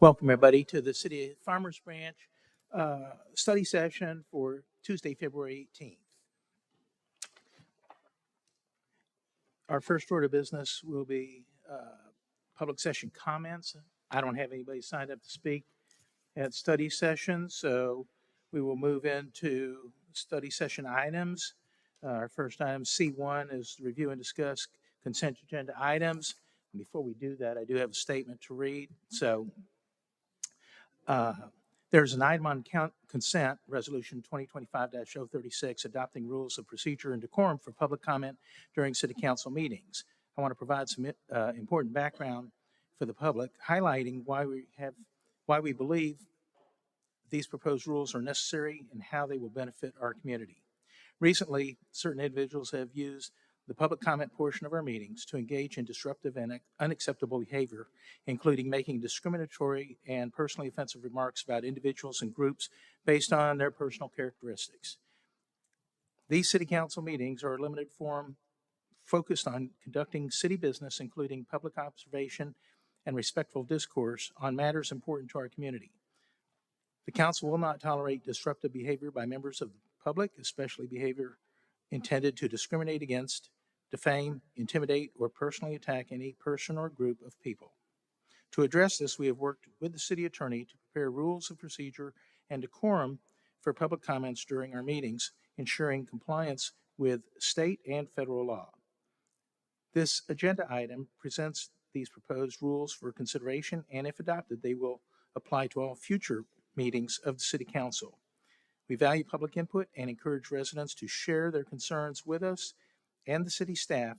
Welcome, everybody, to the City Farmers Branch study session for Tuesday, February 18th. Our first order of business will be public session comments. I don't have anybody signed up to speak at study session, so we will move into study session items. Our first item, C1, is to review and discuss consent agenda items. Before we do that, I do have a statement to read. There's an item on consent, Resolution 2025-036, adopting rules of procedure and decorum for public comment during city council meetings. I want to provide some important background for the public, highlighting why we believe these proposed rules are necessary and how they will benefit our community. Recently, certain individuals have used the public comment portion of our meetings to engage in disruptive and unacceptable behavior, including making discriminatory and personally offensive remarks about individuals and groups based on their personal characteristics. These city council meetings are a limited forum focused on conducting city business, including public observation and respectful discourse on matters important to our community. The council will not tolerate disruptive behavior by members of the public, especially behavior intended to discriminate against, defame, intimidate, or personally attack any person or group of people. To address this, we have worked with the city attorney to prepare rules of procedure and decorum for public comments during our meetings, ensuring compliance with state and federal law. This agenda item presents these proposed rules for consideration, and if adopted, they will apply to all future meetings of the City Council. We value public input and encourage residents to share their concerns with us and the city staff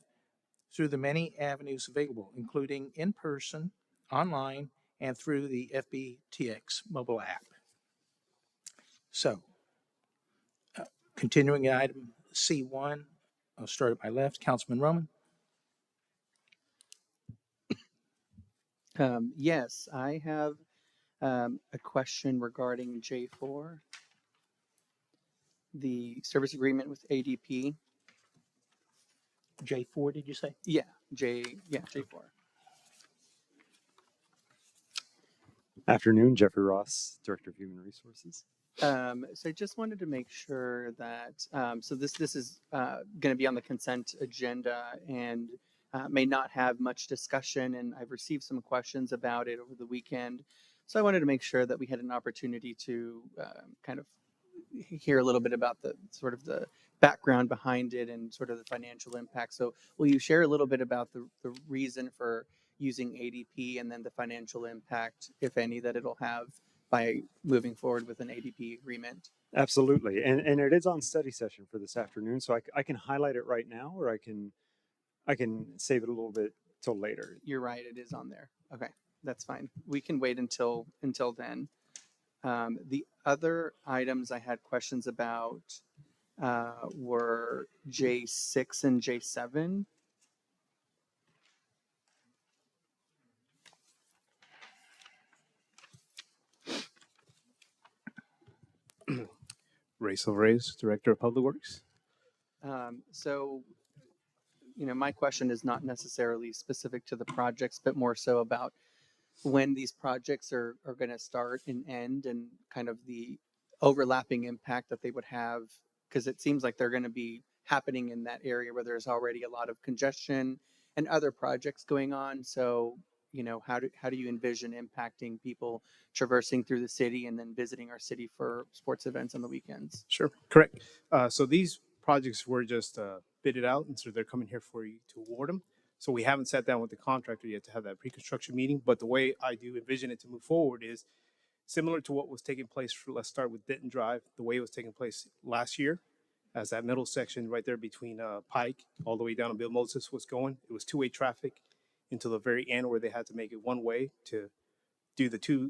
through the many avenues available, including in person, online, and through the FBTX mobile app. So, continuing item C1, I'll start at my left. Councilman Roman. Yes, I have a question regarding J4, the service agreement with ADP. J4, did you say? Yeah, J4. Afternoon, Jeffrey Ross, Director of Human Resources. So I just wanted to make sure that, so this is going to be on the consent agenda and may not have much discussion, and I've received some questions about it over the weekend. So I wanted to make sure that we had an opportunity to kind of hear a little bit about the sort of the background behind it and sort of the financial impact. So will you share a little bit about the reason for using ADP and then the financial impact, if any, that it'll have by moving forward with an ADP agreement? Absolutely, and it is on study session for this afternoon, so I can highlight it right now, or I can save it a little bit till later. You're right, it is on there. Okay, that's fine. We can wait until then. The other items I had questions about were J6 and J7. Ray Silvares, Director of Public Works. So, my question is not necessarily specific to the projects, but more so about when these projects are going to start and end and kind of the overlapping impact that they would have, because it seems like they're going to be happening in that area where there's already a lot of congestion and other projects going on. So, how do you envision impacting people traversing through the city and then visiting our city for sports events on the weekends? Sure, correct. So these projects were just bidded out, and so they're coming here for you to award them. So we haven't sat down with the contractor yet to have that pre-construction meeting, but the way I do envision it to move forward is similar to what was taking place for, let's start with Denton Drive, the way it was taking place last year, as that middle section right there between Pike all the way down to Bill Moses was going. It was two-way traffic until the very end where they had to make it one way to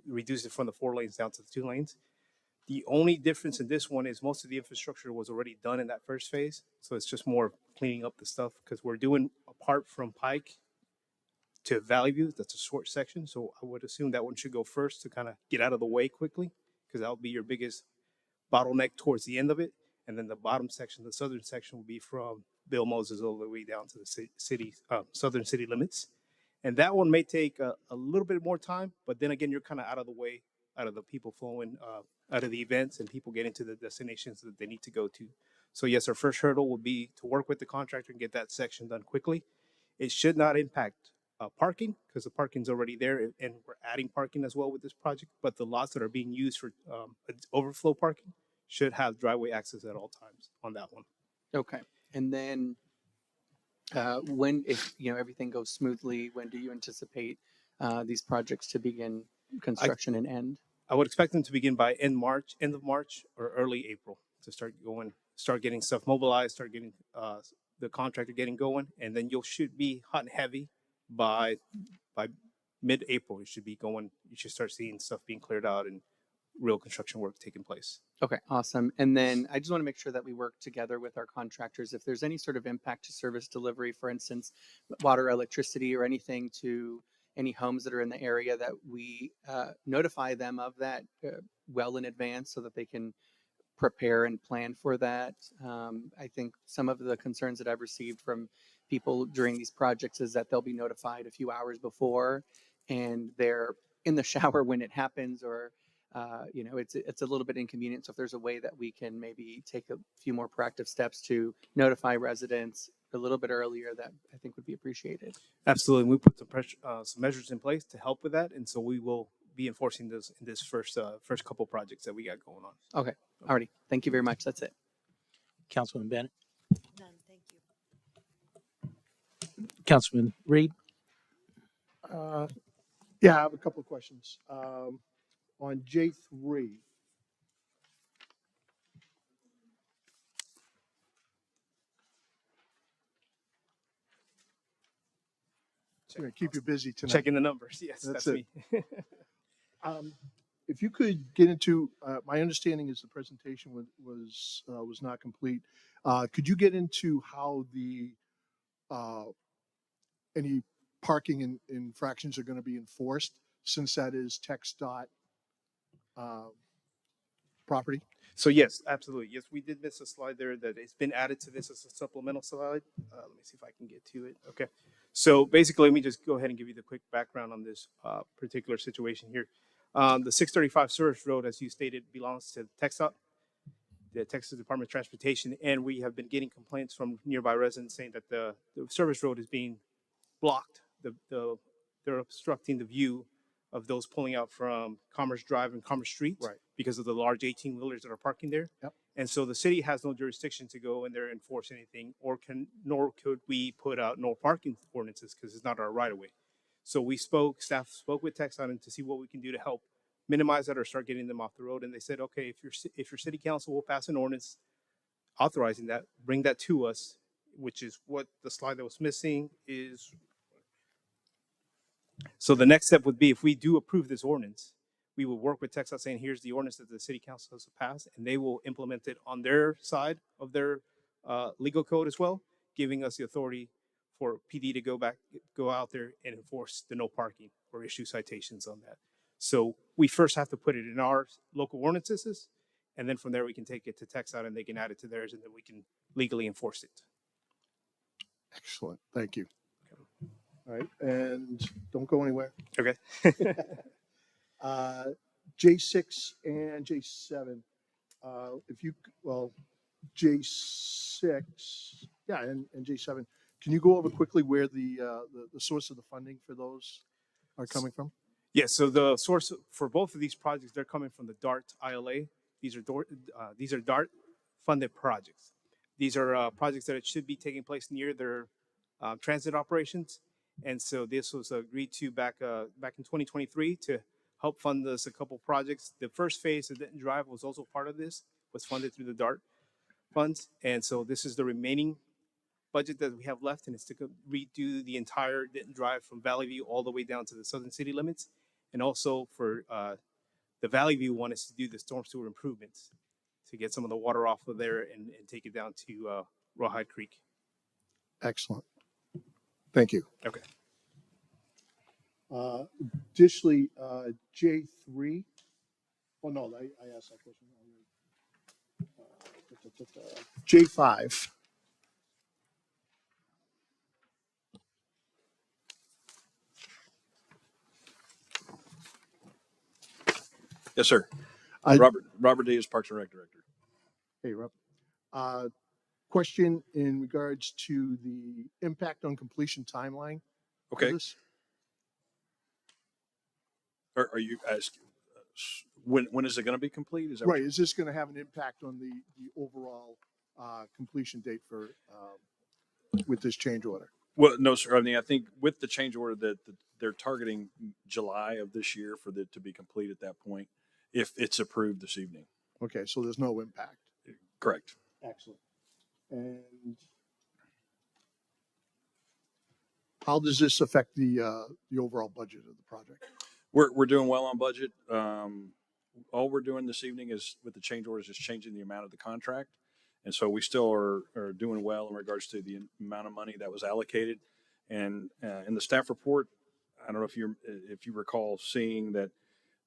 reduce it from the 4 lanes down to the 2 lanes. The only difference in this one is most of the infrastructure was already done in that first phase. So it's just more cleaning up the stuff because we're doing apart from Pike to Valley View. That's a short section. So I would assume that one should go first to kind of get out of the way quickly because that will be your biggest bottleneck towards the end of it. And then the bottom section, the southern section, will be from Bill Moses all the way down to the city, southern city limits. And that one may take a little bit more time, but then again, you're kind of out of the way, out of the people flowing, out of the events and people getting to the destinations that they need to go to. So yes, our first hurdle will be to work with the contractor and get that section done quickly. It should not impact parking because the parking's already there, and we're adding parking as well with this project. But the lots that are being used for overflow parking should have driveway access at all times on that one. Okay. And then when, if everything goes smoothly, when do you anticipate these projects to begin construction and end? I would expect them to begin by end of March or early April to start getting stuff mobilized, start getting the contractor getting going, and then you should be hot and heavy by mid-April. You should be going. You should start seeing stuff being cleared out and real construction work taking place. Okay, awesome. And then I just want to make sure that we work together with our contractors. If there's any sort of impact to service delivery, for instance, water, electricity, or anything to any homes that are in the area, that we notify them of that well in advance so that they can prepare and plan for that. I think some of the concerns that I've received from people during these projects is that they'll be notified a few hours before and they're in the shower when it happens, or it's a little bit inconvenient. So if there's a way that we can maybe take a few more proactive steps to notify residents a little bit earlier, that I think would be appreciated. Absolutely, we put some measures in place to help with that, and so we will be enforcing this in this first couple projects that we got going on. Okay, alrighty. Thank you very much. That's it. Councilman Bennett, None, thank you. Councilman Reed. Yeah, I have a couple of questions. On J3, it's going to keep you busy tonight. Checking the numbers, yes, That's that's it. me. If you could get into, my understanding is the presentation was not complete. Could you get into how the any parking infractions are going to be enforced, since that is TxDOT property? So yes, absolutely. Yes, we did miss a slide there that it's been added to this as a supplemental slide. Let me see if I can get to it. Okay. So basically, let me just go ahead and give you the quick background on this particular situation here. The 635 Service Road, as you stated, belongs to TxDOT, the Texas Department of Transportation, and we have been getting complaints from nearby residents saying that the service road is being blocked. They're obstructing the view of those pulling out from Commerce Drive and Commerce Street, Right. because of the large 18-wheelers that are parking there. Yep. And so the city has no jurisdiction to go in there and enforce anything, nor could we put out no parking ordinances because it's not our right of way. So staff spoke with TxDOT to see what we can do to help minimize that or start getting them off the road. And they said, okay, if your city council will pass an ordinance authorizing that, bring that to us, which is what the slide that was missing is. So the next step would be, if we do approve this ordinance, we will work with TxDOT saying, here's the ordinance that the city council has passed, and they will implement it on their side of their legal code as well, giving us the authority for PD to go out there and enforce the no parking or issue citations on that. So we first have to put it in our local ordinances, and then from there we can take it to TxDOT and they can add it to theirs, and then we can legally enforce it. Excellent, thank you. All right, and don't go anywhere. Okay. J6 and J7, J6, yeah, and J7, can you go over quickly where the source of the funding for those are coming from? Yes, so the source for both of these projects, they're coming from the DART ILA. These are DART funded projects. These are projects that should be taking place near their transit operations. And so this was agreed to back in 2023 to help fund us a couple projects. The first phase of Denton Drive was also part of this, was funded through the DART funds. And so this is the remaining budget that we have left, and it's to redo the entire Denton Drive from Valley View all the way down to the southern city limits. And also for the Valley View one is to do the storm sewer improvements to get some of the water off of there and take it down to Rawhide Creek. Excellent, thank you. Okay. Additionally, J3, oh no, I asked that question. J5. Yes, sir. I- Robert Davis, Parks and Rec Director. Hey, Rob. Question in regards to the impact on completion timeline for Okay. this? Are you asking when is it going to be complete? Is that what Right, you- is this going to have an impact on the overall completion date for, with this change order? Well, no, sir. I mean, I think with the change order that they're targeting July of this year for it to be complete at that point, if it's approved this evening. Okay, so there's no impact. Correct. Excellent. And how does this affect the overall budget of the project? We're doing well on budget. All we're doing this evening is with the change orders is changing the amount of the contract. And so we still are doing well in regards to the amount of money that was allocated. And in the staff report, I don't know if you recall seeing that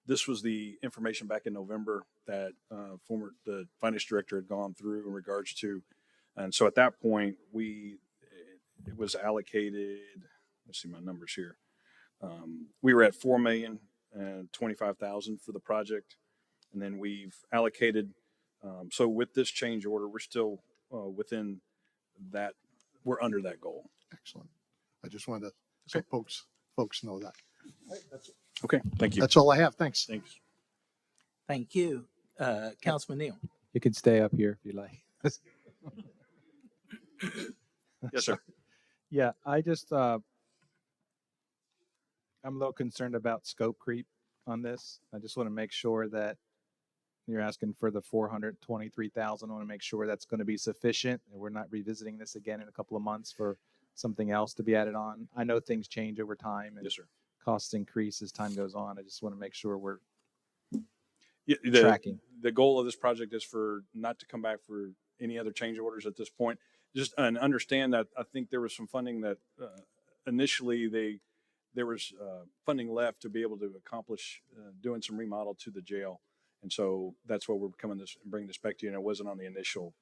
this was the information back in November that the finance director had gone through in regards to. And so at that point, it was allocated. Let's see my numbers here. We were at $4,025,000 for the project, and then we've allocated. So with this change order, we're still within that. We're under that goal. Excellent. I just wanted to, so folks know that. Okay, thank you. That's all I have. Thanks. Thanks. Thank you. Councilman Neal. You can stay up here if you like. Yes, sir. Yeah, I'm a little concerned about scope creep on this. I just want to make sure that you're asking for the 423,000. I want to make sure that's going to be sufficient and we're not revisiting this again in a couple of months for something else to be added on. I know things change over time and Yes, sir. costs increase as time goes on. I just want to make sure we're Yeah, tracking. the goal of this project is for not to come back for any other change orders at this point. Just and understand that I think there was some funding that initially there was funding left to be able to accomplish doing some remodel to the jail, and so that's why we're bringing this back to you. And it wasn't on the initial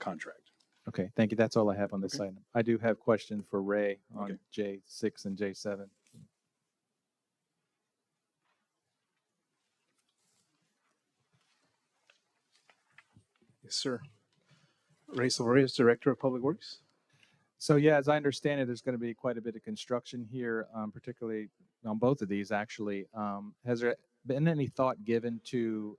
contract. Okay, thank you. That's all I have on this item. I do have questions for Ray on Okay. J6 and J7. Yes, sir. Ray Silverius, Director of Public Works. So yeah, as I understand it, there's going to be quite a bit of construction here, particularly on both of these actually. Has there been any thought given to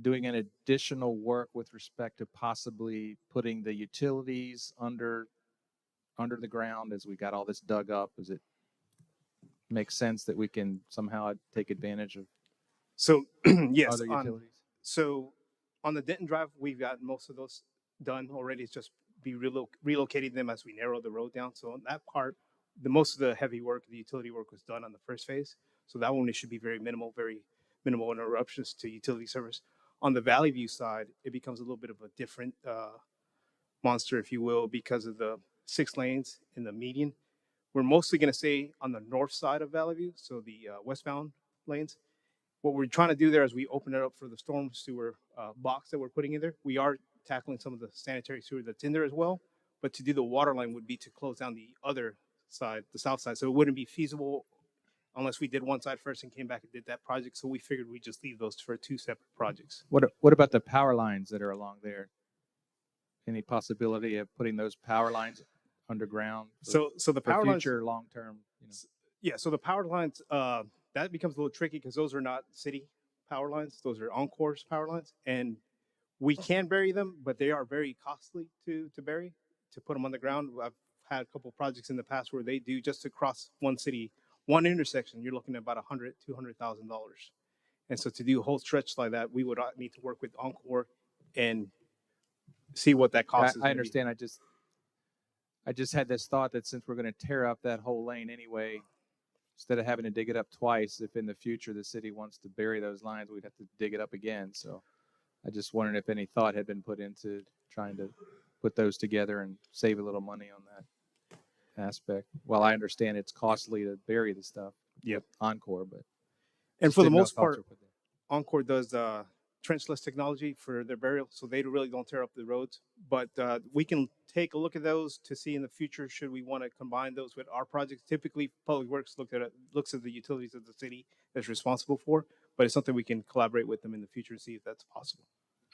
doing an additional work with respect to possibly putting the utilities under the ground as we got all this dug up? Does it make sense that we can somehow take advantage of So yes, other utilities? So on the Denton Drive, we've got most of those done already. It's just be relocating them as we narrow the road down. So on that part, most of the heavy work, the utility work was done on the first phase. So that one, it should be very minimal interruptions to utility service. On the Valley View side, it becomes a little bit of a different monster, if you will, because of the 6 lanes in the median. We're mostly going to stay on the north side of Valley View, so the westbound lanes. What we're trying to do there is we open it up for the storm sewer box that we're putting in there. We are tackling some of the sanitary sewer that's in there as well, but to do the water line would be to close down the other side, the south side. So it wouldn't be feasible unless we did one side first and came back and did that project. So we figured we'd just leave those for 2 separate projects. What about the power lines that are along there? Any possibility of putting those power lines underground? So the for power lines, future long term, yeah. So the power lines, that becomes a little tricky because those are not city power lines; those are Encore's power lines, and we can bury them, but they are very costly to bury, to put them on the ground. I've had a couple of projects in the past where they do just to cross one city, one intersection. You're looking at about $200,000. And so to do a whole stretch like that, we would need to work with Encore and see what that cost is. I understand. I just had this thought that since we're going to tear up that whole lane anyway, instead of having to dig it up twice, if in the future the city wants to bury those lines, we'd have to dig it up again. So I just wondered if any thought had been put into trying to put those together and save a little money on that aspect. Well, I understand it's costly to bury the stuff. Yep. Encore, but And just for the didn't know if most thoughts part, were put there. Encore does trenchless technology for their burial, so they really don't tear up the roads. But we can take a look at those to see in the future should we want to combine those with our projects. Typically, Public Works looks at the utilities of the city that's responsible for, but it's something we can collaborate with them in the future and see if that's possible.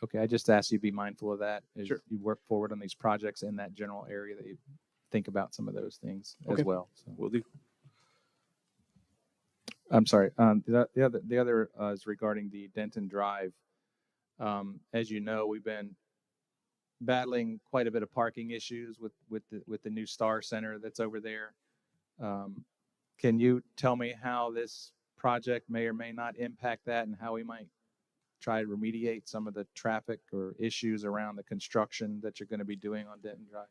Okay, I just asked you to be mindful of that as Sure. you work forward on these projects in that general area, that you think about some of those things Okay. as well. So. We'll do. I'm sorry. The other is regarding the Denton Drive. As you know, we've been battling quite a bit of parking issues with the new Star Center that's over there. Can you tell me how this project may or may not impact that, and how we might try to remediate some of the traffic or issues around the construction that you're going to be doing on Denton Drive?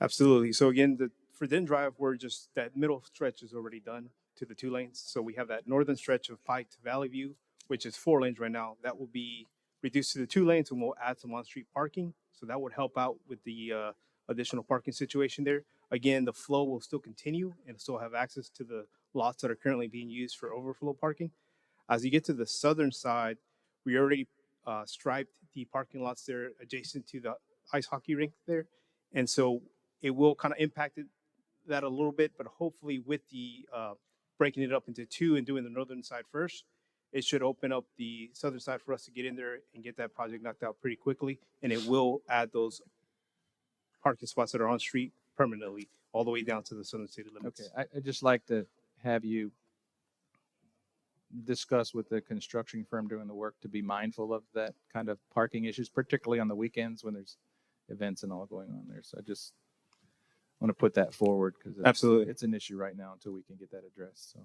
Absolutely. So again, for Denton Drive, we're just, that middle stretch is already done to the 2 lanes. So we have that northern stretch of Pike to Valley View, which is 4 lanes right now. That will be reduced to the 2 lanes, and we'll add some on-street parking. So that would help out with the additional parking situation there. Again, the flow will still continue and still have access to the lots that are currently being used for overflow parking. As you get to the southern side, we already striped the parking lots there adjacent to the ice hockey rink there. And so it will kind of impact that a little bit, but hopefully with the breaking it up into 2 and doing the northern side first, it should open up the southern side for us to get in there and get that project knocked out pretty quickly. And it will add those parking spots that are on street permanently all the way down to the southern city limits. Okay, I'd just like to have you discuss with the construction firm doing the work to be mindful of that kind of parking issues, particularly on the weekends when there's events and all going on there. So I just want to put that forward, because Absolutely. it's an issue right now until we can get that addressed. So,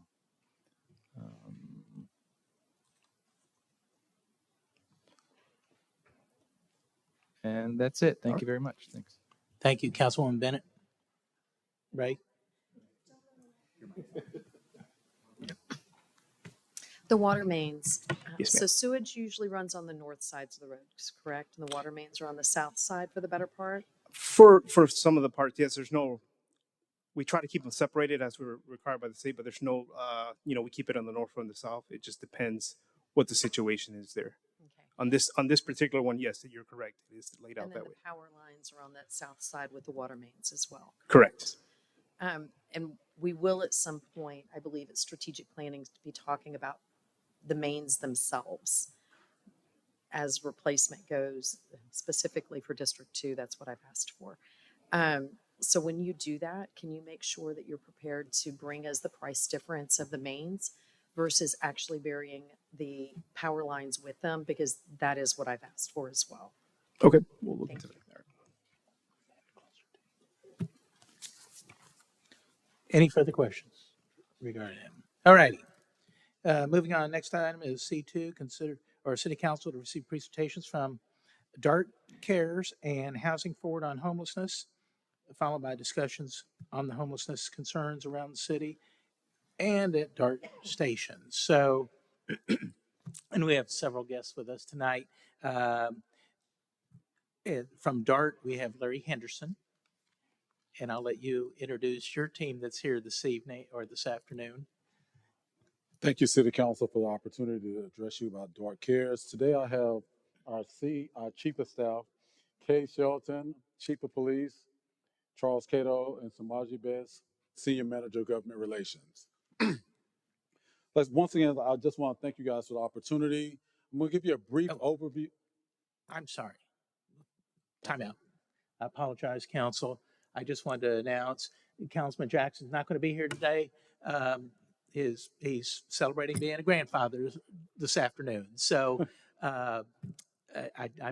and that's it. Thank you very much. Thanks. Thank you, Councilwoman Bennett. Ray? The water mains. Yes, ma'am. So sewage usually runs on the north sides of the roads, correct? And the water mains are on the south side for the better part? For some of the parts, yes, we try to keep them separated as we're required by the state, but there's no, we keep it on the north or on the south. It just depends what the situation is there. Okay. On this particular one, yes, you're correct. It is laid out And then that the way. power lines are on that south side with the water mains as well. Correct. And we will at some point, I believe it's strategic planning, to be talking about the mains themselves as replacement goes, specifically for District 2. That's what I've asked for. So when you do that, can you make sure that you're prepared to bring us the price difference of the mains versus actually burying the power lines with them? Because that is what I've asked for as well. Okay. We'll look Thank into that. Any further questions regarding him? All righty. Moving on, next item is C2, City Council to receive presentations from DART Cares and Housing Forward on Homelessness, followed by discussions on the homelessness concerns around the city and at DART stations. So, and we have several guests with us tonight. From DART, we have Larry Henderson. And I'll let you introduce your team that's here this evening or this afternoon. Thank you, City Council, for the opportunity to address you about DART Cares. Today I have our Chief of Staff, Kay Shelton, Chief of Police, Charles Cato, and Samaji Best, Senior Manager of Government Relations. Once again, I just want to thank you guys for the opportunity. I'm going to give you a brief overview. I'm sorry. Time out. I apologize, Council. I just wanted to announce Councilman Jackson's not going to be here today. He's celebrating being a grandfather this afternoon. So I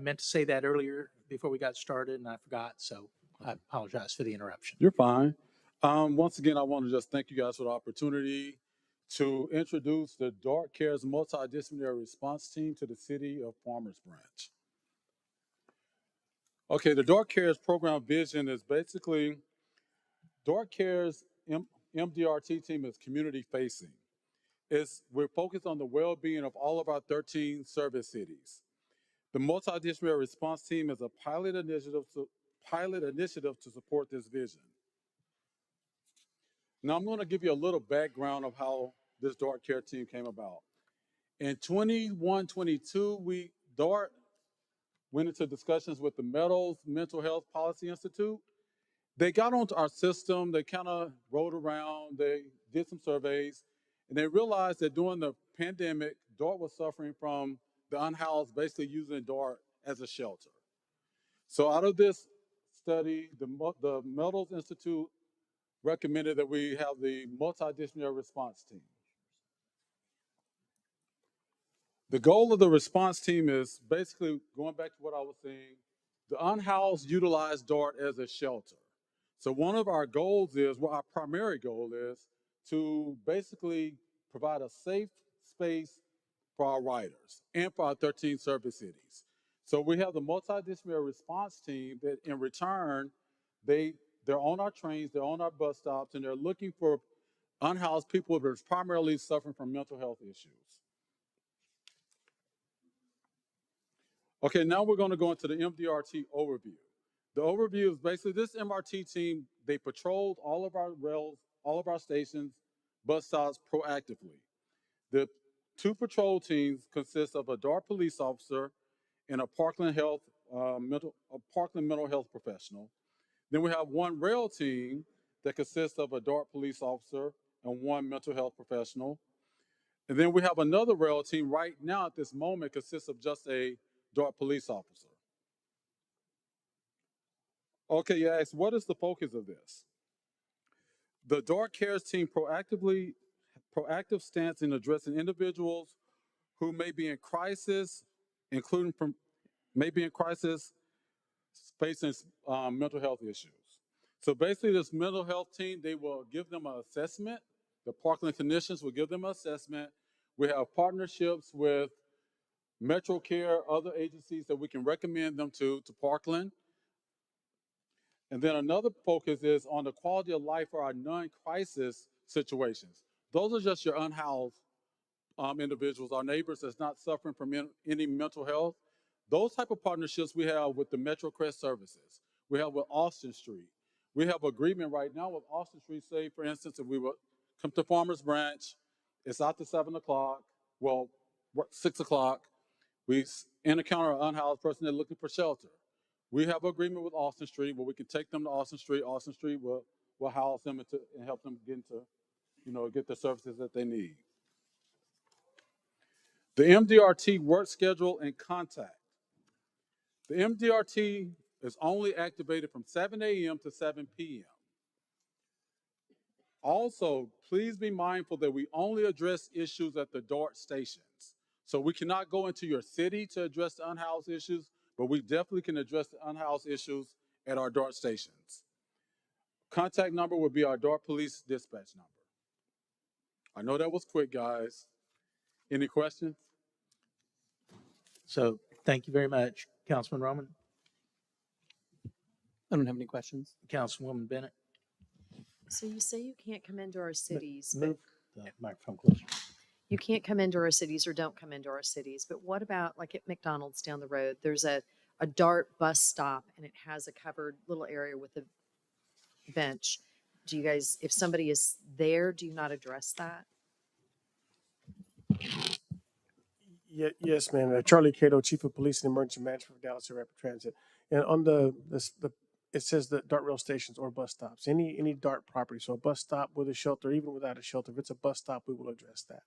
meant to say that earlier before we got started, and I forgot. So I apologize for the interruption. You're fine. Once again, I want to just thank you guys for the opportunity to introduce the DART Cares Multidisciplinary Response Team to the City of Farmers Branch. Okay, the DART Cares program vision is basically, DART Cares MDRT team is community facing. We're focused on the well-being of all of our 13 service cities. The multidisciplinary response team is a pilot initiative to support this vision. Now I'm going to give you a little background of how this DART Care team came about. In 21-22, DART went into discussions with the Meadows Mental Health Policy Institute. They got onto our system, they kind of rode around, they did some surveys, and they realized that during the pandemic, DART was suffering from the unhoused basically using DART as a shelter. So out of this study, the Meadows Institute recommended that we have the multidisciplinary response team. The goal of the response team is basically going back to what I was saying, the unhoused utilize DART as a shelter. So one of our goals is, well, our primary goal is to basically provide a safe space for our riders and for our 13 service cities. So we have the multidisciplinary response team that in return, they're on our trains, they're on our bus stops, and they're looking for unhoused people that are primarily suffering from mental health issues. Okay, now we're going to go into the MDRT overview. The overview is basically this MRT team, they patrolled all of our rails, all of our stations, bus stops proactively. The 2 patrol teams consist of a DART police officer and a Parkland mental health professional. Then we have 1 rail team that consists of a DART police officer and 1 mental health professional. And then we have another rail team right now at this moment consists of just a DART police officer. Okay, you ask, what is the focus of this? The DART Cares team proactive stance in addressing individuals who may be in crisis, including facing mental health issues. So basically this mental health team, they will give them an assessment. The Parkland clinicians will give them an assessment. We have partnerships with MetroCare, other agencies that we can recommend them to Parkland. And then another focus is on the quality of life for our non-crisis situations. Those are just your unhoused individuals, our neighbors that's not suffering from any mental health. Those type of partnerships we have with the MetroCrest services. We have with Austin Street. We have agreement right now with Austin Street. Say, for instance, if we would come to Farmers Branch, it's after 7 o'clock, well, 6 o'clock, we encounter an unhoused person that's looking for shelter. We have an agreement with Austin Street where we can take them to Austin Street. Austin Street will house them and help them get the services that they need. The MDRT work schedule and contact. The MDRT is only activated from 7 a.m. to 7 p.m. Also, please be mindful that we only address issues at the DART stations. So we cannot go into your city to address the unhoused issues, but we definitely can address the unhoused issues at our DART stations. Contact number would be our DART police dispatch number. I know that was quick, guys. Any questions? So thank you very much, Councilman Roman. I don't have any questions. Councilwoman Bennett. So you say you can't come into our cities, but Move the microphone closer. you can't come into our cities or don't come into our cities. But what about like at McDonald's down the road? There's a DART bus stop and it has a covered little area with a bench. Do you guys, if somebody is there, do you not address that? Yes, ma'am. Charlie Cato, Chief of Police and Emergency Management for Dallas Rapid Transit. And on it says the DART rail stations or bus stops, any DART property. So a bus stop with a shelter, even without a shelter, if it's a bus stop, we will address that.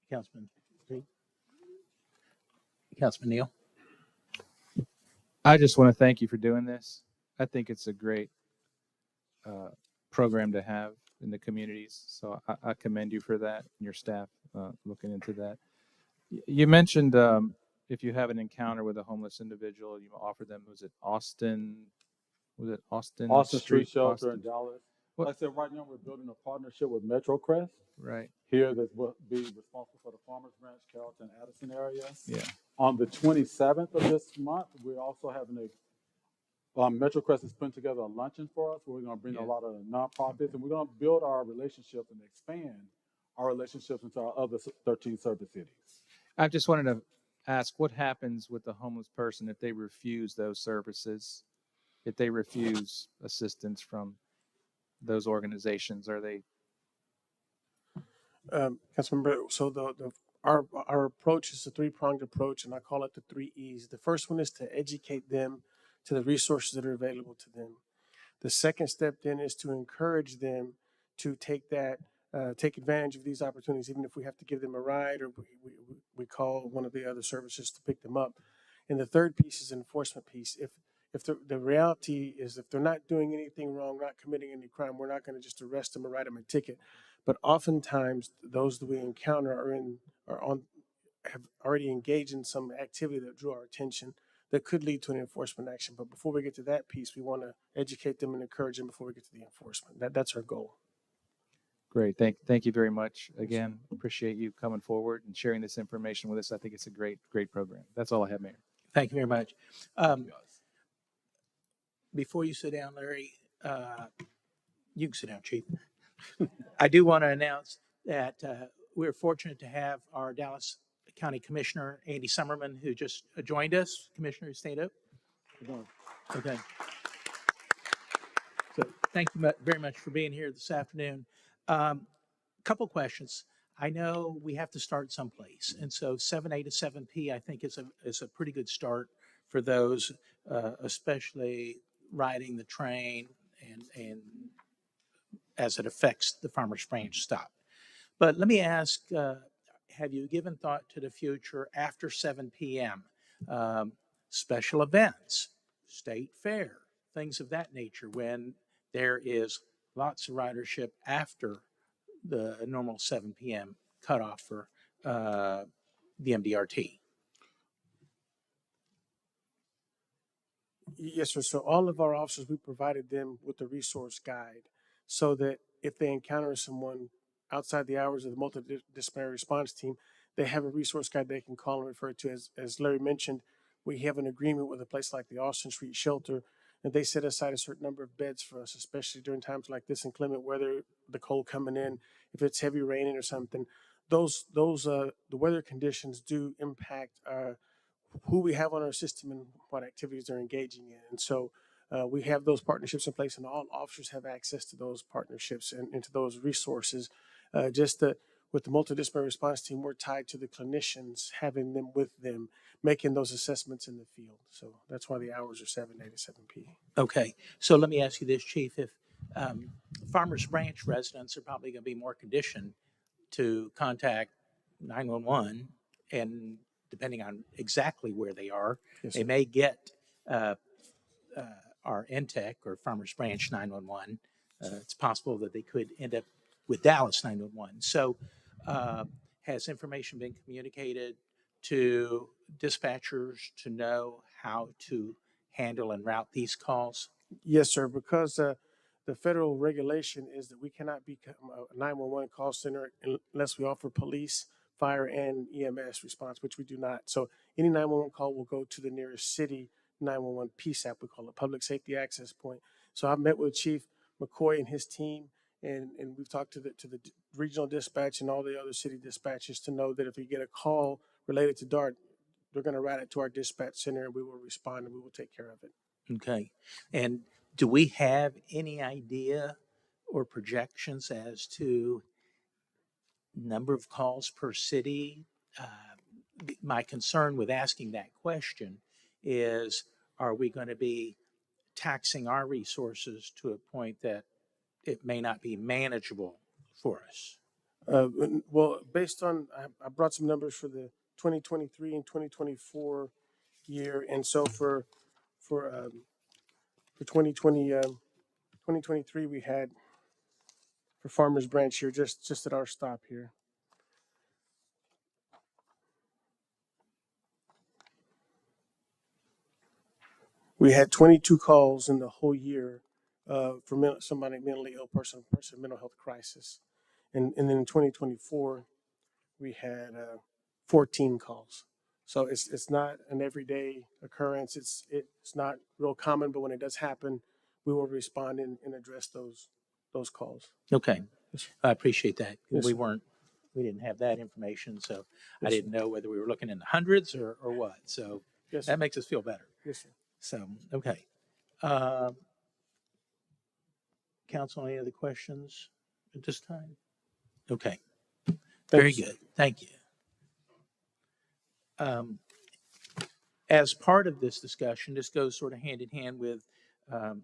Councilman Reed. Councilman Neal. I just want to thank you for doing this. I think it's a great program to have in the communities. So I commend you for that and your staff looking into that. You mentioned if you have an encounter with a homeless individual, you offer them, Austin Street Shelter Austin. in Dallas. What- Like I said, right now we're building a partnership with MetroCrest Right. here that will be responsible for the Farmers Branch, Carrollton, Addison area. Yeah. On the 27th of this month, we're also having MetroCrest is putting together a luncheon for us where we're going to bring a lot of nonprofits and we're going to build our relationships and expand our relationships into our other 13 service cities. I just wanted to ask what happens with the homeless person if they refuse those services, if they refuse assistance from those organizations? Are they? Councilmember, so our approach is a three-pronged approach, and I call it the 3 E's. The first one is to educate them to the resources that are available to them. The second step then is to encourage them to take advantage of these opportunities, even if we have to give them a ride or we call one of the other services to pick them up. And the third piece is an enforcement piece. If the reality is if they're not doing anything wrong, not committing any crime, we're not going to just arrest them or write them a ticket. But oftentimes, those that we encounter have already engaged in some activity that drew our attention that could lead to an enforcement action. But before we get to that piece, we want to educate them and encourage them before we get to the enforcement. That's our goal. Great. Thank you very much. Again, appreciate you coming forward and sharing this information with us. I think it's a great program. That's all I have, Mayor. Thank you very much. Before you sit down, Larry, you can sit down, Chief. I do want to announce that we're fortunate to have our Dallas County Commissioner, Andy Summerman, who just joined us. Commissioner, stand up. Okay. So thank you very much for being here this afternoon. Couple questions. I know we have to start someplace, and so 7A to 7P, I think is a pretty good start for those, especially riding the train and as it affects the Farmers Branch stop. But let me ask, have you given thought to the future after 7 p.m.? Special events, state fair, things of that nature, when there is lots of ridership after the normal 7 p.m. cutoff for the MDRT. Yes, sir. So all of our officers, we provided them with a resource guide so that if they encounter someone outside the hours of the multidisciplinary response team, they have a resource guide they can call and refer to. As Larry mentioned, we have an agreement with a place like the Austin Street Shelter, and they set aside a certain number of beds for us, especially during times like this, inclement weather, the cold coming in, if it's heavy raining or something. The weather conditions do impact who we have on our system and what activities they're engaging in. And so we have those partnerships in place, and all officers have access to those partnerships and to those resources. With the multidisciplinary response team, we're tied to the clinicians, having them with them, making those assessments in the field. So that's why the hours are 7A to 7P. Okay, so let me ask you this, Chief. If Farmers Branch residents are probably going to be more conditioned to contact 911, and depending on exactly where they are, Yes, they sir. may get our NTEC or Farmers Branch 911. It's possible that they could end up with Dallas 911. So has information been communicated to dispatchers to know how to handle and route these calls? Yes, sir, because the federal regulation is that we cannot become a 911 call center unless we offer police, fire, and EMS response, which we do not. So any 911 call will go to the nearest city 911 PSAP, we call it, Public Safety Access Point. So I've met with Chief McCoy and his team, and we've talked to the regional dispatch and all the other city dispatches to know that if we get a call related to DART, they're going to route it to our dispatch center, and we will respond and we will take care of it. Okay. And do we have any idea or projections as to number of calls per city? My concern with asking that question is, are we going to be taxing our resources to a point that it may not be manageable for us? Well, based on, I brought some numbers for the 2023 and 2024 year. And so for 2023, we had for Farmers Branch here, just at our stop here. We had 22 calls in the whole year for somebody mentally ill person mental health crisis. And then in 2024, we had 14 calls. So it's not an everyday occurrence. It's not real common, but when it does happen, we will respond and address those calls. Okay. Yes, sir. I appreciate that. Yes, We sir. didn't have that information, so I Yes, didn't know whether we were looking in the hundreds or what. So Yes, that sir. makes us feel better. Yes, sir. So, okay. Council, any other questions at this time? Okay. Very you, sir. good. Thank you. Um, as part of this discussion, this goes sort of hand in hand with um,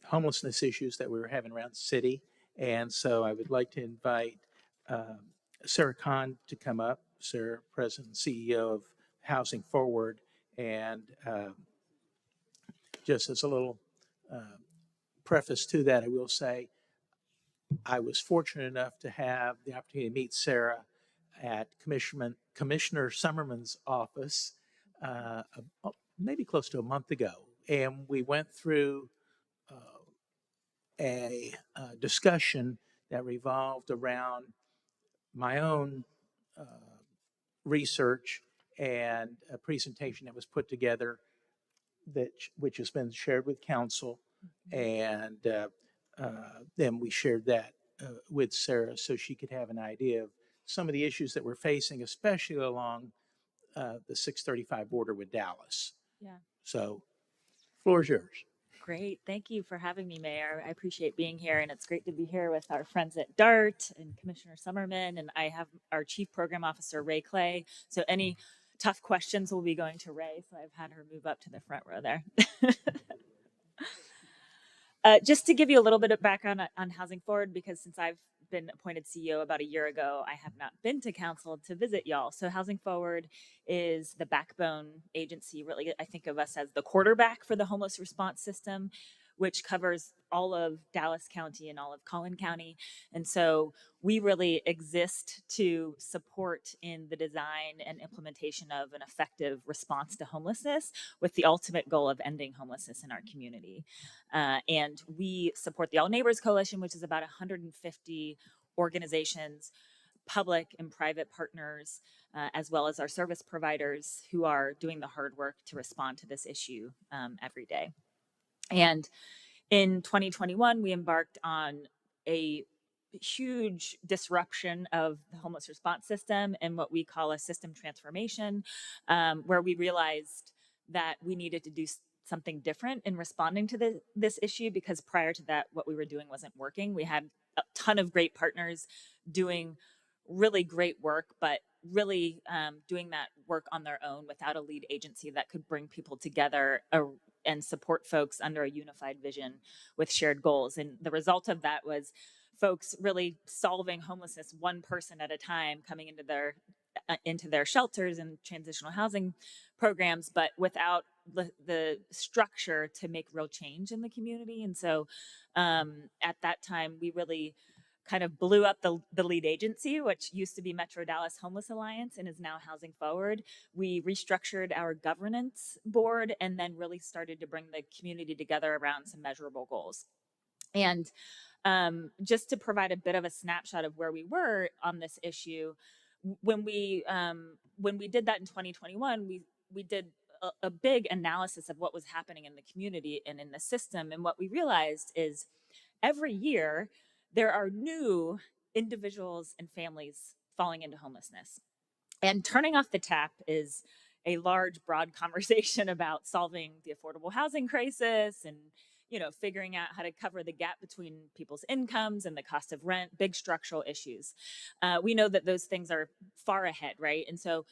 homelessness issues that we were having around the city. And so I would like to invite Sarah Kahn to come up. Sarah, President and CEO of Housing Forward. And just as a little preface to that, I will say I was fortunate enough to have the opportunity to meet Sarah at Commissioner Summerman's office maybe close to a month ago. And we went through a discussion that revolved around my own research and a presentation that was put together which has been shared with council. And then we shared that with Sarah so she could have an idea of some of the issues that we're facing, especially along the 635 border with Dallas. Yeah. So, floor is yours. Great. Thank you for having me, Mayor. I appreciate being here, and it's great to be here with our friends at DART and Commissioner Summerman, and I have our Chief Program Officer, Ray Clay. So any tough questions will be going to Ray, so I've had her move up to the front row there. Just to give you a little bit of background on Housing Forward, because since I've been appointed CEO about a year ago, I have not been to council to visit y'all. So Housing Forward is the backbone agency. Really, I think of us as the quarterback for the homeless response system, which covers all of Dallas County and all of Collin County. And so we really exist to support in the design and implementation of an effective response to homelessness with the ultimate goal of ending homelessness in our community. And we support the All Neighbors Coalition, which is about 150 organizations, public and private partners, as well as our service providers who are doing the hard work to respond to this issue every day. And in 2021, we embarked on a huge disruption of the homeless response system and what we call a system transformation, where we realized that we needed to do something different in responding to this issue, because prior to that, what we were doing wasn't working. We had a ton of great partners doing really great work, but really doing that work on their own without a lead agency that could bring people together and support folks under a unified vision with shared goals. And the result of that was folks really solving homelessness one person at a time, coming into their shelters and transitional housing programs, but without the structure to make real change in the community. And so at that time, we really kind of blew up the lead agency, which used to be Metro Dallas Homeless Alliance and is now Housing Forward. We restructured our governance board and then really started to bring the community together around some measurable goals. And just to provide a bit of a snapshot of where we were on this issue, when we did that in 2021, we did a big analysis of what was happening in the community and in the system. And what we realized is every year, there are new individuals and families falling into homelessness. And turning off the tap is a large, broad conversation about solving the affordable housing crisis and, figuring out how to cover the gap between people's incomes and the cost of rent, big structural issues. We know that those things are far ahead, right? And so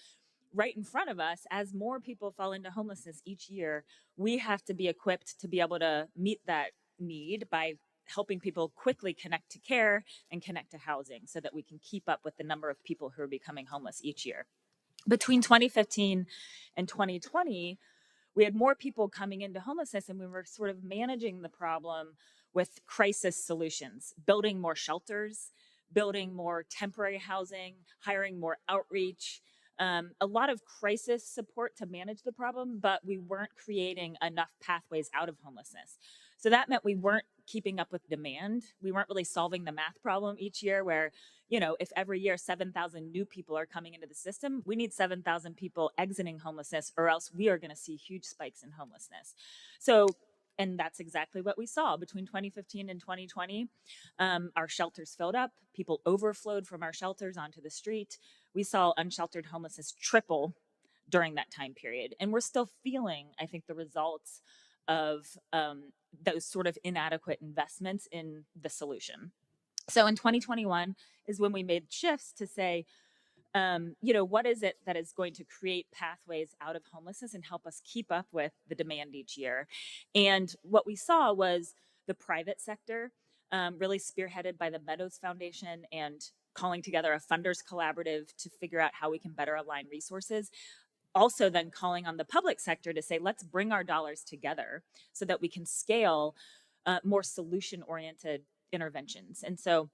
right in front of us, as more people fall into homelessness each year, we have to be equipped to be able to meet that need by helping people quickly connect to care and connect to housing so that we can keep up with the number of people who are becoming homeless each year. Between 2015 and 2020, we had more people coming into homelessness, and we were sort of managing the problem with crisis solutions, building more shelters, building more temporary housing, hiring more outreach, a lot of crisis support to manage the problem, but we weren't creating enough pathways out of homelessness. So that meant we weren't keeping up with demand. We weren't really solving the math problem each year where, if every year 7,000 new people are coming into the system, we need 7,000 people exiting homelessness, or else we are going to see huge spikes in homelessness. And that's exactly what we saw between 2015 and 2020. Our shelters filled up. People overflowed from our shelters onto the street. We saw unsheltered homelessness triple during that time period. And we're still feeling, I think, the results of those sort of inadequate investments in the solution. So in 2021 is when we made shifts to say, what is it that is going to create pathways out of homelessness and help us keep up with the demand each year? And what we saw was the private sector, really spearheaded by the Meadows Foundation and calling together a funders collaborative to figure out how we can better align resources. Also then calling on the public sector to say, let's bring our dollars together so that we can scale more solution-oriented interventions. And so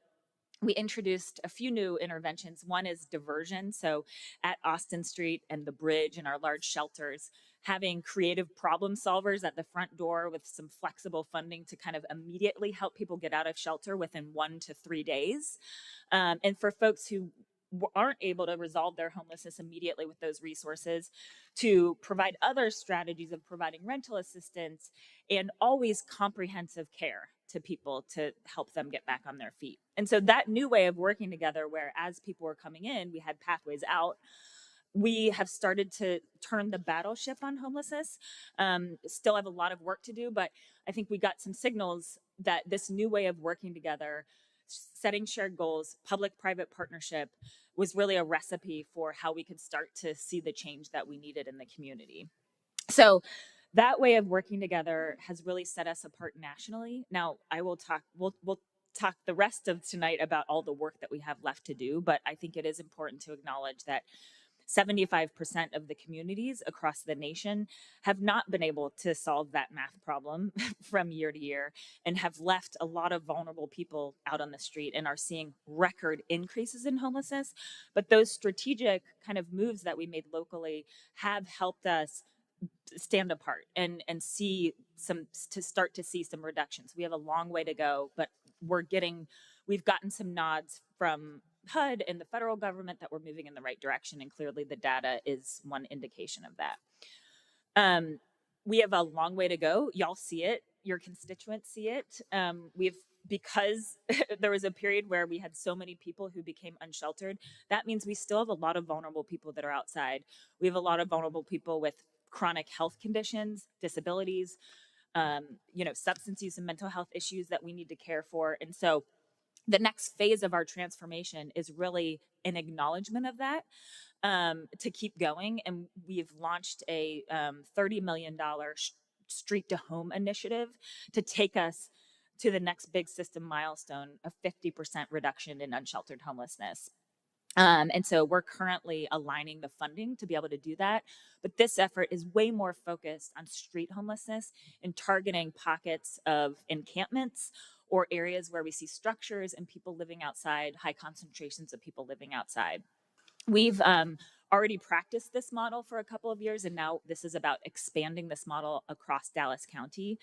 we introduced a few new interventions. One is diversion. So at Austin Street and the bridge and our large shelters, having creative problem solvers at the front door with some flexible funding to kind of immediately help people get out of shelter within 1 to 3 days. And for folks who aren't able to resolve their homelessness immediately with those resources, to provide other strategies of providing rental assistance and always comprehensive care to people to help them get back on their feet. And so that new way of working together, where as people were coming in, we had pathways out, we have started to turn the battleship on homelessness. Still have a lot of work to do, but I think we got some signals that this new way of working together, setting shared goals, public-private partnership, was really a recipe for how we could start to see the change that we needed in the community. So that way of working together has really set us apart nationally. Now, we'll talk the rest of tonight about all the work that we have left to do, but I think it is important to acknowledge that 75% of the communities across the nation have not been able to solve that math problem from year to year and have left a lot of vulnerable people out on the street and are seeing record increases in homelessness. But those strategic kind of moves that we made locally have helped us stand apart and start to see some reductions. We have a long way to go, but we've gotten some nods from HUD and the federal government that we're moving in the right direction, and clearly the data is one indication of that. We have a long way to go. Y'all see it, your constituents see it. Because there was a period where we had so many people who became unsheltered, that means we still have a lot of vulnerable people that are outside. We have a lot of vulnerable people with chronic health conditions, disabilities, substance use and mental health issues that we need to care for. And so the next phase of our transformation is really an acknowledgement of that, to keep going. And we've launched a $30 million street to home initiative to take us to the next big system milestone of 50% reduction in unsheltered homelessness. And so we're currently aligning the funding to be able to do that. But this effort is way more focused on street homelessness and targeting pockets of encampments or areas where we see structures and people living outside, high concentrations of people living outside. We've already practiced this model for a couple of years, and now this is about expanding this model across Dallas County.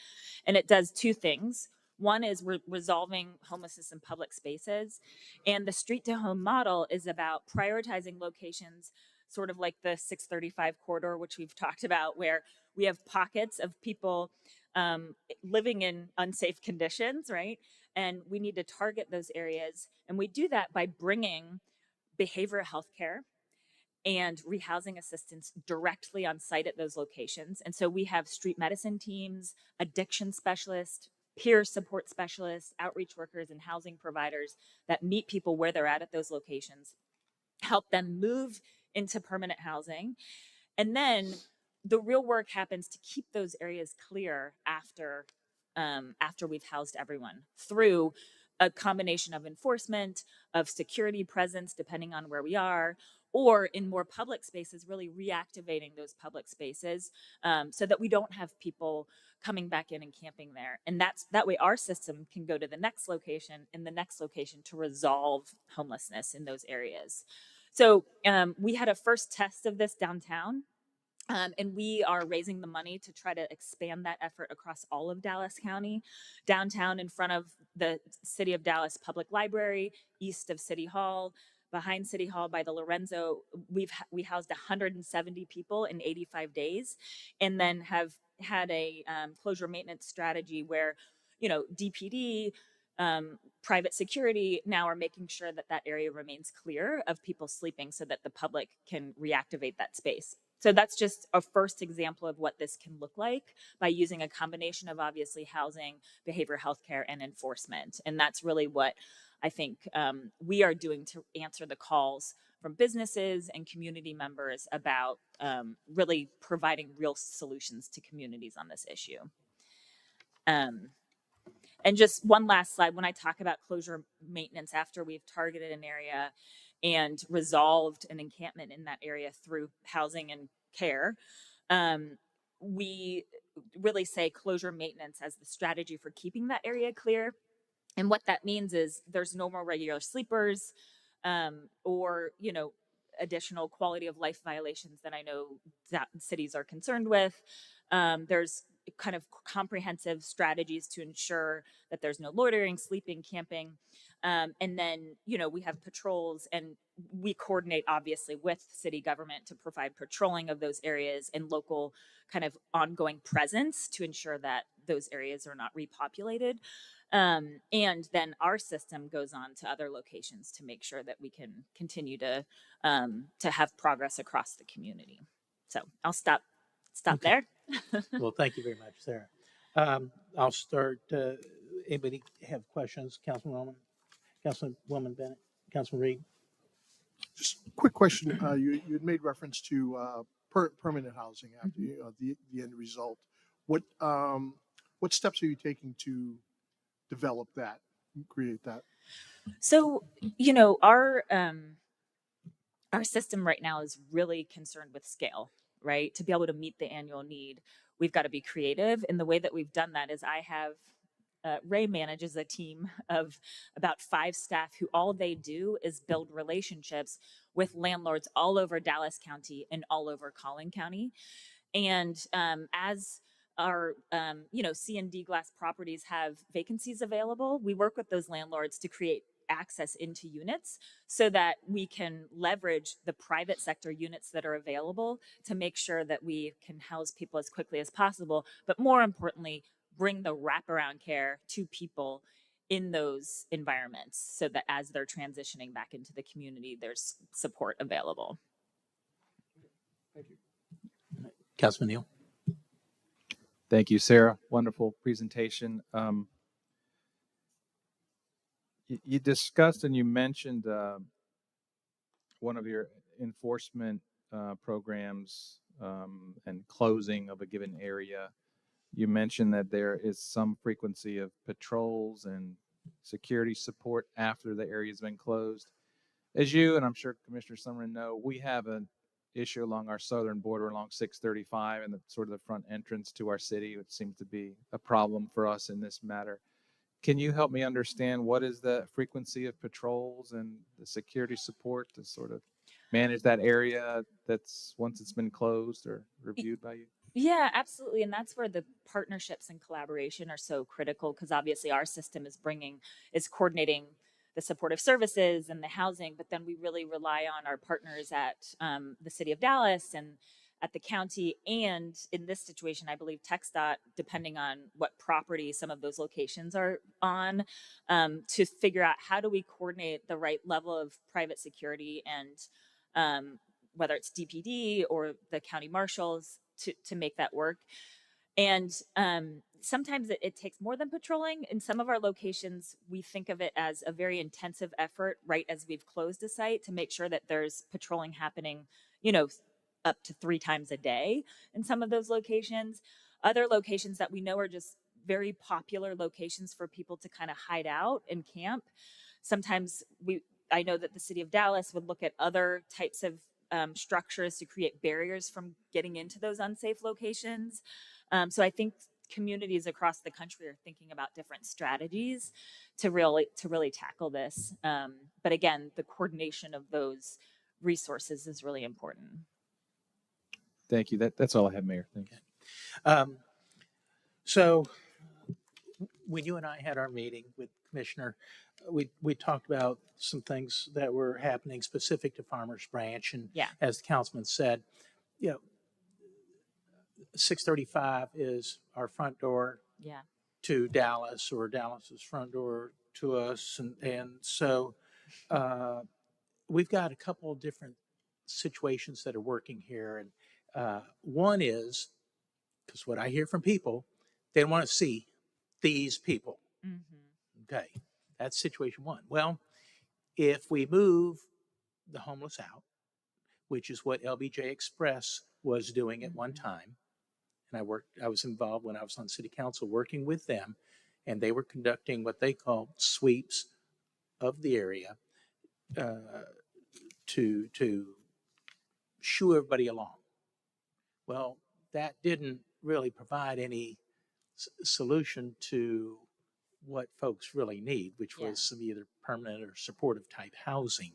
And it does two things. One is we're resolving homelessness in public spaces. And the street to home model is about prioritizing locations, sort of like the 635 corridor, which we've talked about, where we have pockets of people living in unsafe conditions, right? And we need to target those areas. And we do that by bringing behavioral health care and rehousing assistance directly on site at those locations. And so we have street medicine teams, addiction specialists, peer support specialists, outreach workers, and housing providers that meet people where they're at those locations, help them move into permanent housing. And then the real work happens to keep those areas clear after we've housed everyone through a combination of enforcement, of security presence, depending on where we are, or in more public spaces, really reactivating those public spaces so that we don't have people coming back in and camping there. And that way our system can go to the next location and the next location to resolve homelessness in those areas. So we had a first test of this downtown. And we are raising the money to try to expand that effort across all of Dallas County, downtown in front of the City of Dallas Public Library, east of City Hall, behind City Hall by the Lorenzo. We housed 170 people in 85 days, and then have had a closure maintenance strategy where, DPD, private security now are making sure that that area remains clear of people sleeping so that the public can reactivate that space. So that's just a first example of what this can look like by using a combination of obviously housing, behavioral health care, and enforcement. And that's really what I think we are doing to answer the calls from businesses and community members about really providing real solutions to communities on this issue. And just one last slide, when I talk about closure maintenance after we've targeted an area and resolved an encampment in that area through housing and care, we really say closure maintenance as the strategy for keeping that area clear. And what that means is there's no more regular sleepers or, you know, additional quality of life violations that I know that cities are concerned with. There's kind of comprehensive strategies to ensure that there's no loitering, sleeping, camping. And then, you know, we have patrols, and we coordinate obviously with city government to provide patrolling of those areas and local kind of ongoing presence to ensure that those areas are not repopulated. And then our system goes on to other locations to make sure that we can continue to have progress across the community. So I'll stop Okay. there. Well, thank you very much, Sarah. I'll start. Anybody have questions? Councilwoman Bennett, Councilman Reed? Just a quick question. You had made reference to permanent housing after the end result. What steps are you taking to develop that, create that? So, you know, our system right now is really concerned with scale, right? To be able to meet the annual need, we've got to be creative. And the way that we've done that is I have Ray manages a team of about 5 staff who all they do is build relationships with landlords all over Dallas County and all over Collin County. And as our C and D glass properties have vacancies available, we work with those landlords to create access into units so that we can leverage the private sector units that are available to make sure that we can house people as quickly as possible, but more importantly, bring the wraparound care to people in those environments so that as they're transitioning back into the community, there's support available. Thank you. Councilman Neal? Thank you, Sarah. Wonderful presentation. You discussed and you mentioned one of your enforcement programs and closing of a given area. You mentioned that there is some frequency of patrols and security support after the area has been closed. As you and I'm sure Commissioner Summerlin know, we have an issue along our southern border along 635 and the sort of the front entrance to our city, which seems to be a problem for us in this matter. Can you help me understand what is the frequency of patrols and the security support to sort of manage that area that's once it's been closed or reviewed by you? Yeah, absolutely. And that's where the partnerships and collaboration are so critical, because obviously our system is coordinating the supportive services and the housing, but then we really rely on our partners at the city of Dallas and at the county. And in this situation, I believe TxDOT, depending on what property some of those locations are on, to figure out how do we coordinate the right level of private security and whether it's DPD or the county marshals to make that work. And sometimes it takes more than patrolling. In some of our locations, we think of it as a very intensive effort right as we've closed a site to make sure that there's patrolling happening, up to 3 times a day in some of those locations. Other locations that we know are just very popular locations for people to kind of hide out and camp. Sometimes I know that the city of Dallas would look at other types of structures to create barriers from getting into those unsafe locations. So I think communities across the country are thinking about different strategies to really tackle this. But again, the coordination of those resources is really important. Thank you. That's all I have, Mayor. Thank you. So when you and I had our meeting with Commissioner, we talked about some things that were happening specific to Farmers Branch. And Yeah. as the councilman said, 635 is our front door Yeah. to Dallas, or Dallas's front door to us. And so we've got a couple of different situations that are working here. And one is, because what I hear from people, they want to see these people. Mm-hmm. Okay, that's situation one. Well, if we move the homeless out, which is what LBJ Express was doing at one time. And I was involved when I was on city council working with them, and they were conducting what they called sweeps of the area to shoo everybody along. Well, that didn't really provide any solution to what folks really need, which was some either permanent or supportive type housing.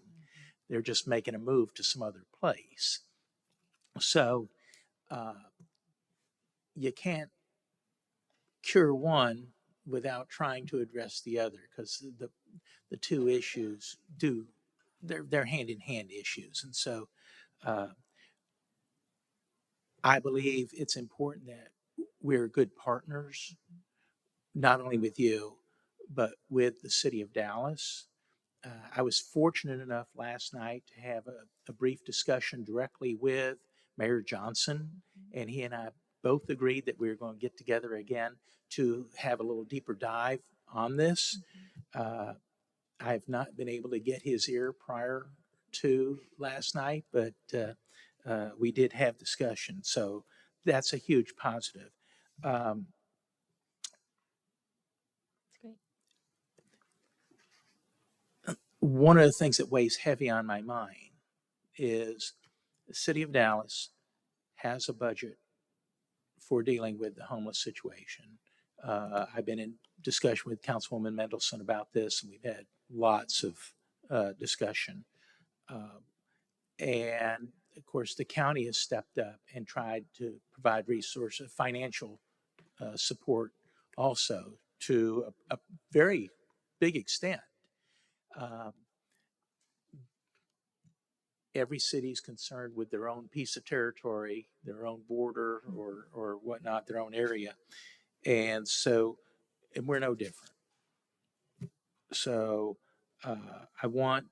They're just making a move to some other place. So you can't cure one without trying to address the other, because the two issues they're hand in hand issues. And so I believe it's important that we're good partners, not only with you, but with the city of Dallas. I was fortunate enough last night to have a brief discussion directly with Mayor Johnson, and he and I both agreed that we were going to get together again to have a little deeper dive on this. I've not been able to get his ear prior to last night, but we did have discussion, so that's a huge positive. That's great. One of the things that weighs heavy on my mind is the city of Dallas has a budget for dealing with the homeless situation. I've been in discussion with Councilwoman Mendelson about this, and we've had lots of discussion. And of course, the county has stepped up and tried to provide resources, financial support also to a very big extent. Every city is concerned with their own piece of territory, their own border or whatnot, their own area. And so, and we're no different. So I want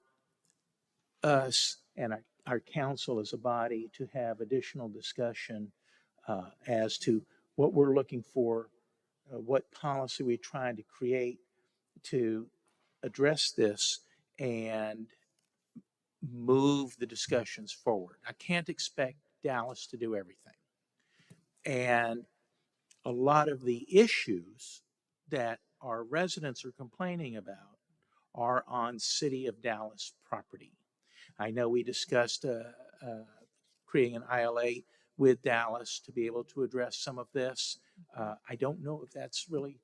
us and our council as a body to have additional discussion as to what we're looking for, what policy we're trying to create to address this and move the discussions forward. I can't expect Dallas to do everything. And a lot of the issues that our residents are complaining about are on City of Dallas property. I know we discussed creating an ILA with Dallas to be able to address some of this. I don't know if that's really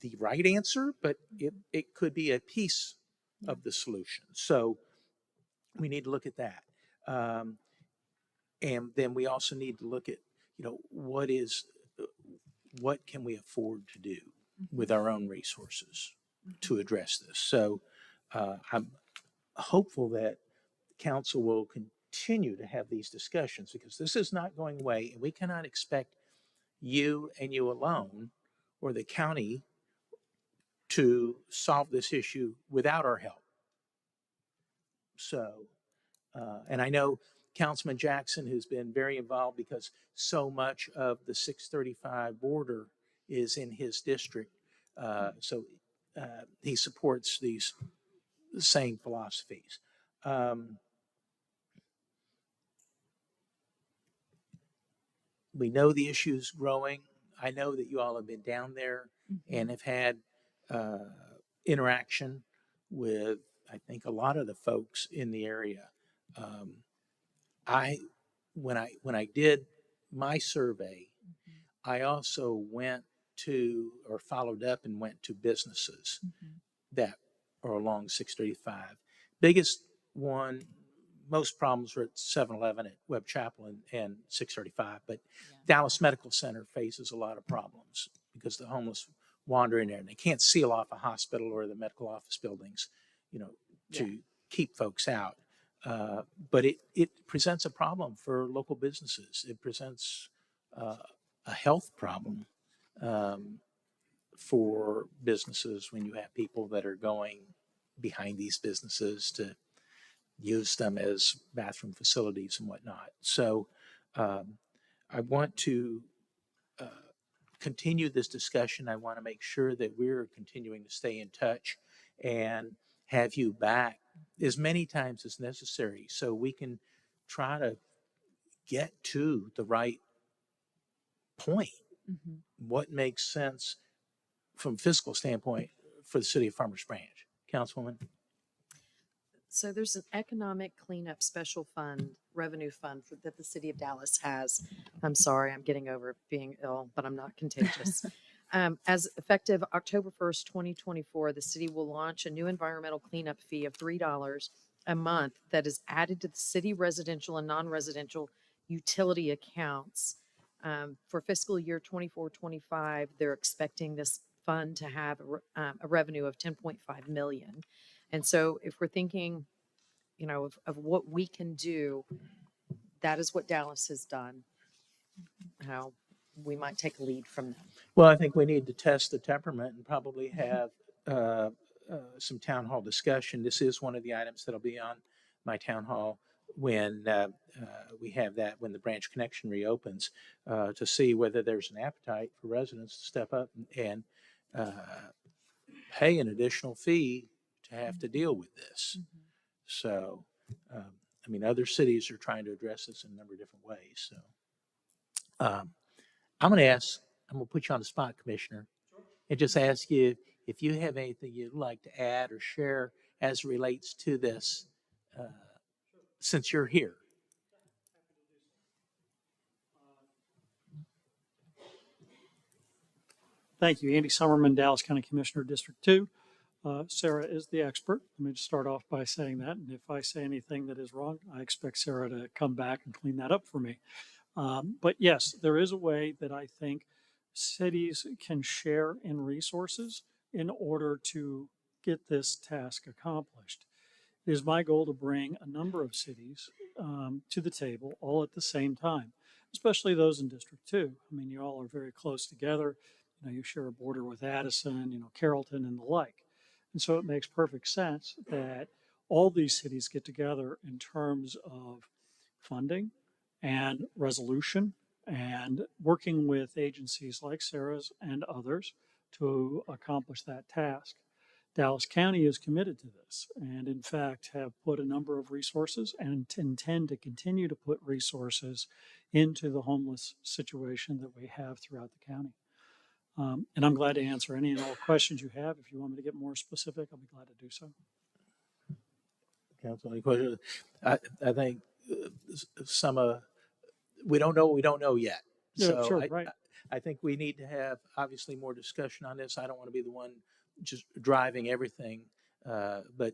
the right answer, but it could be a piece of the solution. So we need to look at that. And then we also need to look at, what can we afford to do with our own resources to address this? So I'm hopeful that council will continue to have these discussions, because this is not going away, and we cannot expect you and you alone or the county to solve this issue without our help. So, and I know Councilman Jackson, who's been very involved because so much of the 635 border is in his district. So he supports these same philosophies. We know the issue's growing. I know that you all have been down there and have had interaction with, I think, a lot of the folks in the area. When I did my survey, I also went to, or followed up and went to businesses that are along 635. Biggest one, most problems are at 7-Eleven at Webb Chapel and 635, but Dallas Medical Center faces a lot of problems because the homeless wander in there and they can't seal off a hospital or the medical office buildings, to keep folks out. But it presents a problem for local businesses. It presents a health problem for businesses when you have people that are going behind these businesses to use them as bathroom facilities and whatnot. So I want to continue this discussion. I want to make sure that we're continuing to stay in touch and have you back as many times as necessary so we can try to get to the right point. What makes sense from fiscal standpoint for the city of Farmers Branch? Councilwoman? So there's an economic cleanup special fund, revenue fund that the city of Dallas has. I'm sorry, I'm getting over being ill, but I'm not contagious. As effective October 1st, 2024, the city will launch a new environmental cleanup fee of $3 a month that is added to the city residential and non-residential utility accounts. For fiscal year 24-25, they're expecting this fund to have a revenue of 10.5 million. And so if we're thinking, of what we can do, that is what Dallas has done. How we might take a lead from them. Well, I think we need to test the temperament and probably have some town hall discussion. This is one of the items that'll be on my town hall when we have that, when the branch connection reopens, to see whether there's an appetite for residents to step up and pay an additional fee to have to deal with this. So, other cities are trying to address this in a number of different ways. So, I'm going to put you on the spot, Commissioner, and just ask you if you have anything you'd like to add or share as it relates to this, since you're here. Thank you. Andy Summerman, Dallas County Commissioner, District 2. Sarah is the expert. Let me just start off by saying that. And if I say anything that is wrong, I expect Sarah to come back and clean that up for me. But yes, there is a way that I think cities can share in resources in order to get this task accomplished. It is my goal to bring a number of cities to the table all at the same time, especially those in District 2. You all are very close together. You share a border with Addison, Carrollton and the like. And so it makes perfect sense that all these cities get together in terms of funding and resolution and working with agencies like Sarah's and others to accomplish that task. Dallas County is committed to this and in fact have put a number of resources and intend to continue to put resources into the homeless situation that we have throughout the county. And I'm glad to answer any and all questions you have. If you want me to get more specific, I'll be glad to do so. Council, any questions? I think we don't know what we don't know yet. Yeah, So sure, right. I think we need to have obviously more discussion on this. I don't want to be the one just driving everything, but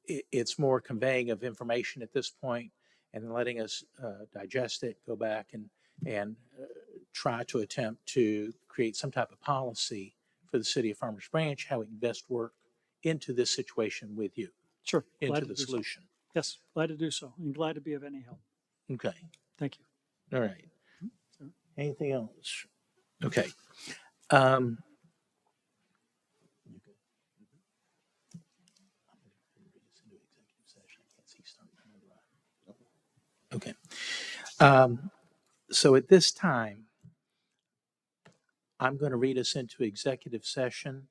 it's more conveying of information at this point and letting us digest it, go back and try to attempt to create some type of policy for the city of Farmers Branch, how we can best work into this situation with you. Sure. Into the solution. So. Yes, glad to do so. And glad to be of any help. Okay. Thank you. All right. Anything else? Okay. Okay. So at this time, I'm going to read us into executive session,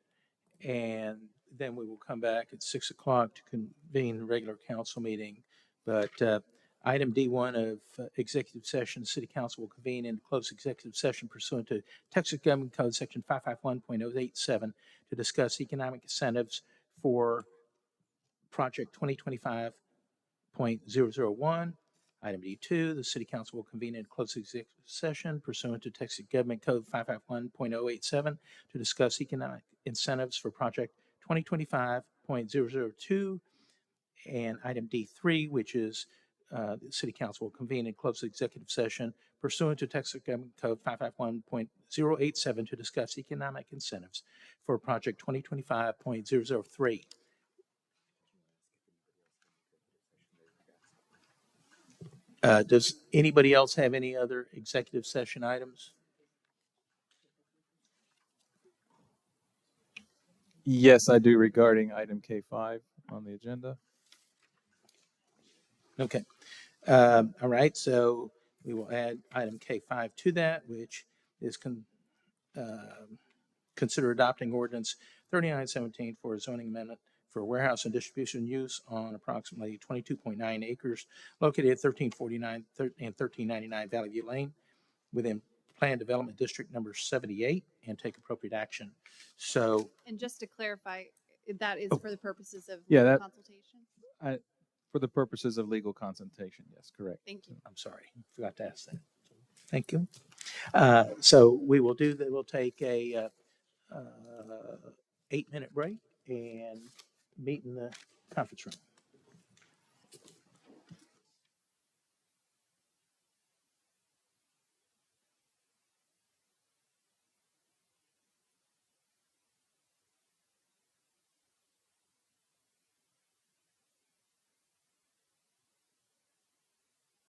and then we will come back at 6 o'clock to convene the regular council meeting. But item D1 of executive session, City Council will convene in closed executive session pursuant to Texas Government Code Section 551.087 to discuss economic incentives for Project 2025.001. Item D2, the City Council will convene in closed executive session pursuant to Texas Government Code 551.087 to discuss economic incentives for Project 2025.002. And item D3, which is the City Council will convene in closed executive session pursuant to Texas Government Code 551.087 to discuss economic incentives for Project 2025.003. Does anybody else have any other executive session items? Yes, I do regarding item K5 on the agenda. Okay. All right. So we will add item K5 to that, which is consider adopting ordinance 3917 for a zoning amendment for warehouse and distribution use on approximately 22.9 acres located at 1349 and 1399 Valley View Lane within Plan Development District number 78 and take appropriate action. So And just to clarify, that is Oh. for the purposes of Yeah, legal that- consultation? For the purposes of legal consultation, yes, correct. Thank you. I'm sorry, forgot to ask that. Thank you. So we will do that. We'll take a 8-minute break and meet in the conference room.